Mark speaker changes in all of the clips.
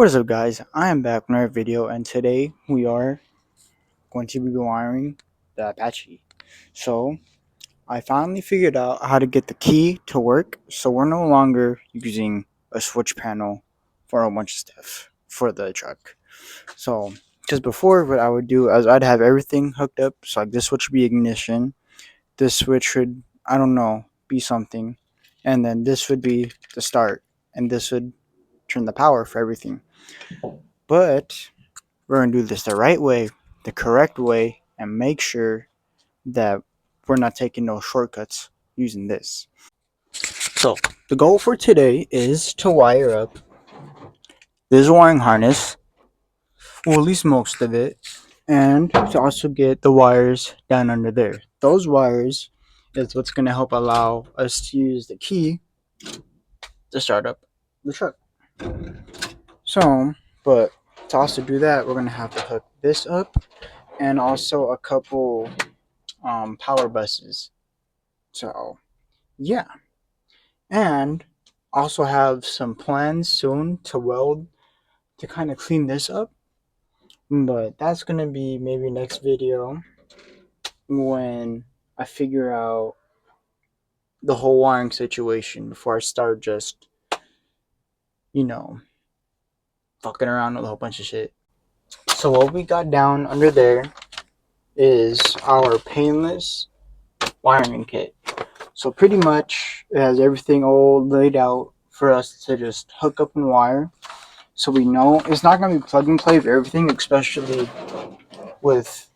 Speaker 1: What is up, guys? I am back with another video, and today we are going to be wiring the Apache. So I finally figured out how to get the key to work, so we're no longer using a switch panel for a bunch of stuff for the truck. So because before, what I would do is I'd have everything hooked up. So like this switch would be ignition, this switch would, I don't know, be something, and then this would be the start, and this would turn the power for everything. But we're going to do this the right way, the correct way, and make sure that we're not taking no shortcuts using this. So, the goal for today is to wire up this wiring harness, or at least most of it, and to also get the wires down under there. Those wires is what's going to help allow us to use the key to start up the truck. So, but to also do that, we're going to have to hook this up and also a couple power buses. So yeah, and also have some plans soon to weld to kind of clean this up, but that's gonna be maybe next video when I figure out the whole wiring situation before I start just, you know, fucking around with a whole bunch of shit. So what we got down under there is our painless wiring kit. So pretty much it has everything all laid out for us to just hook up and wire. So we know it's not going to be plug and play for everything, especially with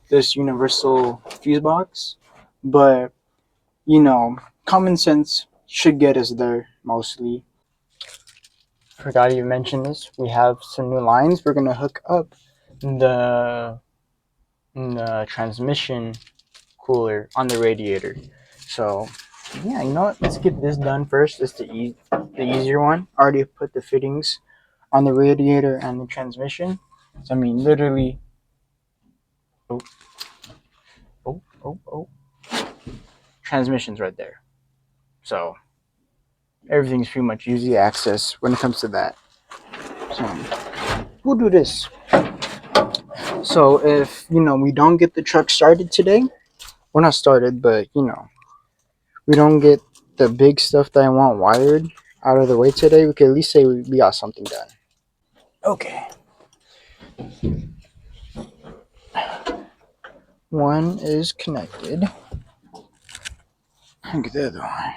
Speaker 1: this universal fuse box. But, common sense should get us there mostly. Forgot to even mention this. We have some new lines. We're going to hook up the transmission cooler on the radiator. So yeah, you know what? Let's get this done first. It's the easier one. I already put the fittings on the radiator and the transmission. So I mean, literally. Oh, oh. Transmission's right there. So everything's pretty much easy access when it comes to that. So we'll do this. So if we don't get the truck started today, we're not started, but we don't get the big stuff that I want wired out of the way today, we can at least say we got something done. Okay. One is connected. Look at the other one.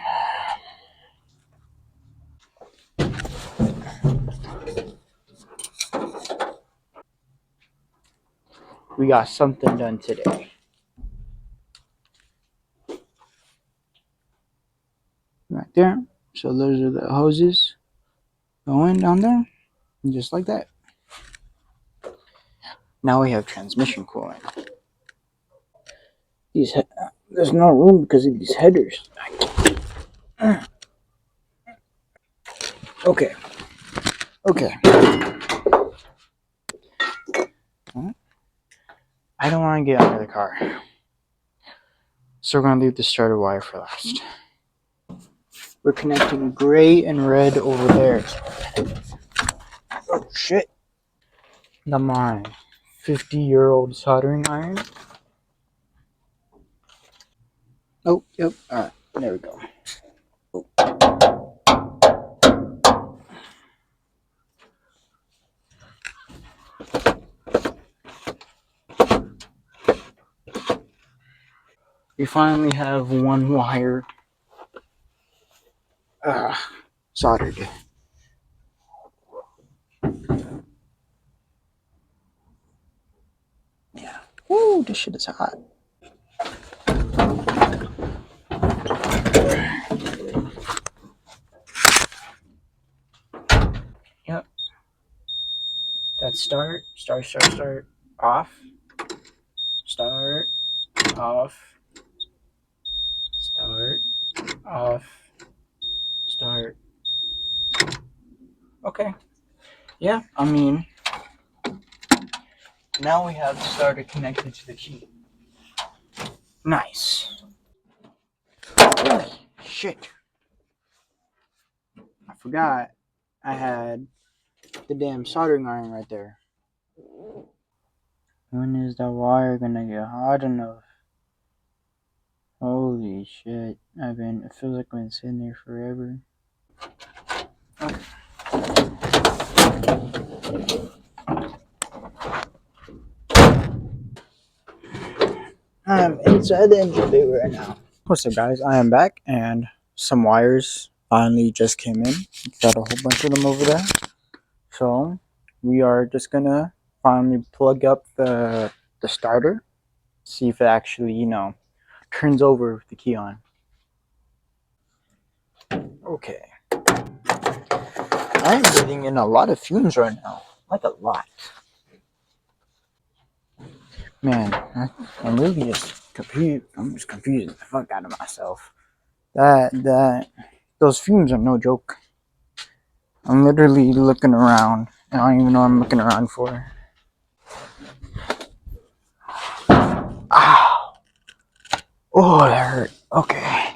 Speaker 1: We got something done today. Right there. So those are the hoses going down there. And just like that. Now we have transmission cooling. There's no room because of these headers. Okay. I don't want to get under the car. So we're going to leave the starter wire for last. We're connecting gray and red over there. Oh, shit. My 50-year-old soldering iron. Oh, yep. Alright, there we go. We finally have one wire soldered. Yeah. Woo, this shit is hot. Yep. That's start, off, start, off, start, off, start. Okay. Yeah, I mean, now we have the starter connected to the key. Nice. Shit. I forgot I had The damn soldering iron right there. When is the wire gonna get hot enough? Holy shit. It feels like I've been sitting there forever. I'm inside the engine bay right now. What's up, guys? I am back, and some wires finally just came in. Got a whole bunch of them over there. So we are just gonna finally plug up the starter, see if it actually, turns over the key on. Okay. I'm breathing in a lot of fumes right now, like a lot. Man, I'm really just confused. I'm just confusing the fuck out of myself. Those fumes are no joke. I'm literally looking around. I don't even know what I'm looking around for. Ow! Oh, that hurt. Okay.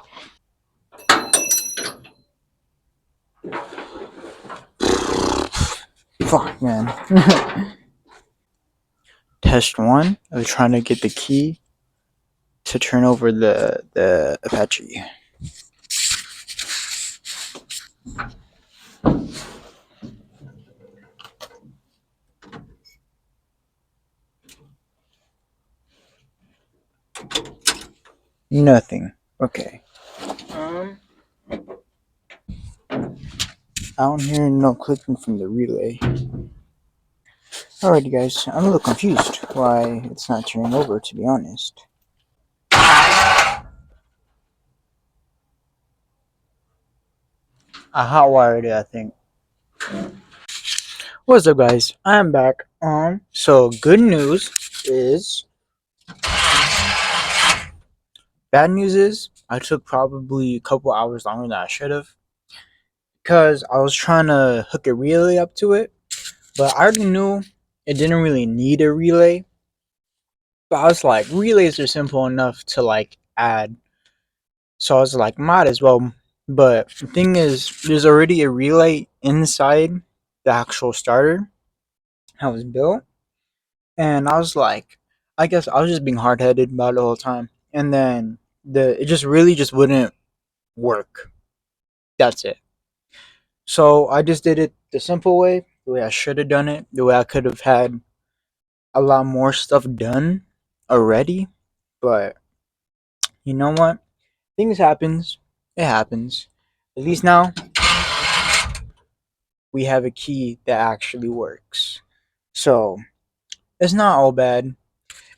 Speaker 1: Fuck, man. Test one of trying to get the key to turn over the Apache. Nothing. Okay. I don't hear no clicking from the relay. Alrighty, guys. I'm a little confused why it's not turning over, to be honest. I hotwired it, I think. What's up, guys? I'm back. So good news is, bad news is, I took probably a couple hours longer than I should have because I was trying to hook a relay up to it, but I already knew it didn't really need a relay. But I was like, relays are simple enough to like add, so I was like, might as well. But the thing is, there's already a relay inside the actual starter how it's built, and I was like, I guess I was just being hard headed about it the whole time, and then it just really just wouldn't work. That's it. So I just did it the simple way, the way I should have done it, the way I could have had a lot more stuff done already. But you know what? Things happens. It happens. At least now we have a key that actually works. So it's not all bad.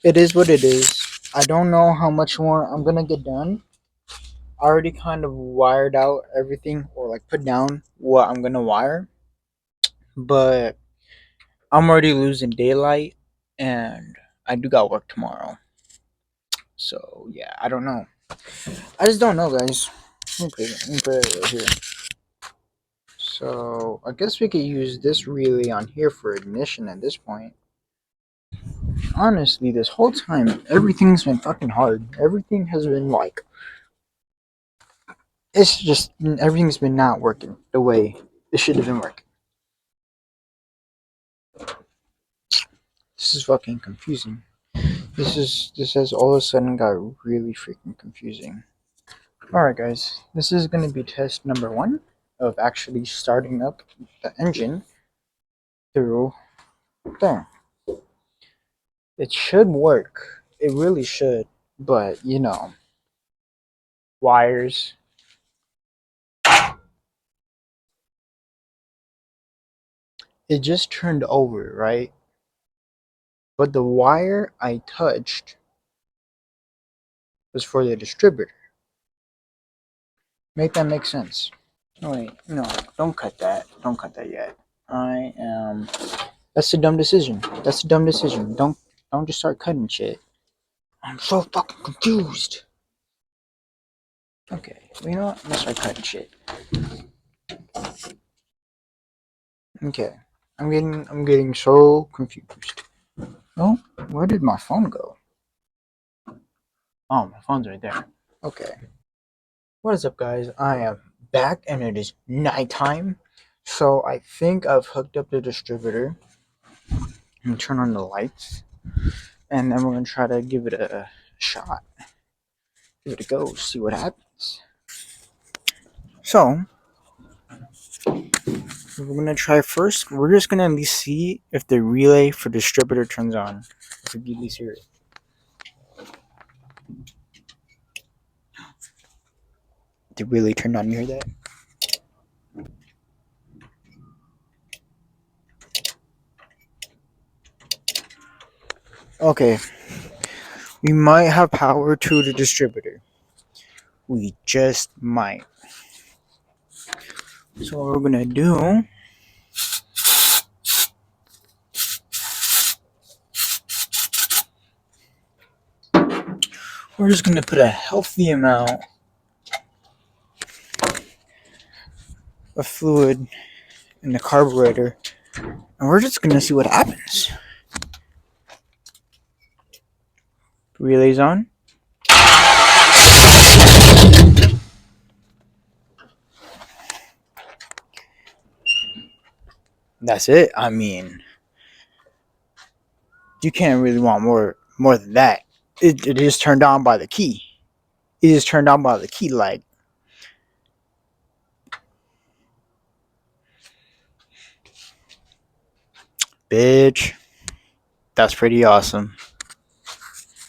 Speaker 1: It is what it is. I don't know how much more I'm gonna get done. I already kind of wired out everything or like put down what I'm gonna wire, but I'm already losing daylight and I do got work tomorrow. So yeah, I don't know. I just don't know, guys. Let me put it right here. So I guess we could use this relay on here for ignition at this point. Honestly, this whole time, everything's been fucking hard. Everything has been like, it's just, everything's been not working the way it should have been working. This is fucking confusing. This has all of a sudden got really freaking confusing. Alright, guys, this is going to be test number one of actually starting up the engine through there. It should work. It really should. But, wires. It just turned over, right? But the wire I touched was for the distributor. Make that make sense? No, wait, no, don't cut that. Don't cut that yet. I am. That's a dumb decision. That's a dumb decision. Don't just start cutting shit. I'm so fucking confused. Okay, well, you know what? Let's start cutting shit. Okay, I'm getting so confused. Oh, where did my phone go? Oh, my phone's right there. Okay. What is up, guys? I am back, and it is nighttime. So I think I've hooked up the distributor and turn on the lights, and then we're gonna try to give it a shot, give it a go, see what happens. So we're gonna try first. We're just gonna at least see if the relay for distributor turns on. If we can at least hear it. The relay turned on. You hear that? Okay, we might have power to the distributor. We just might. So what we're gonna do? We're just gonna put a healthy amount of fluid in the carburetor, and we're just gonna see what happens. Relays on. That's it. I mean, you can't really want more than that. It is turned on by the key. It is turned on by the key light. Bitch. That's pretty awesome.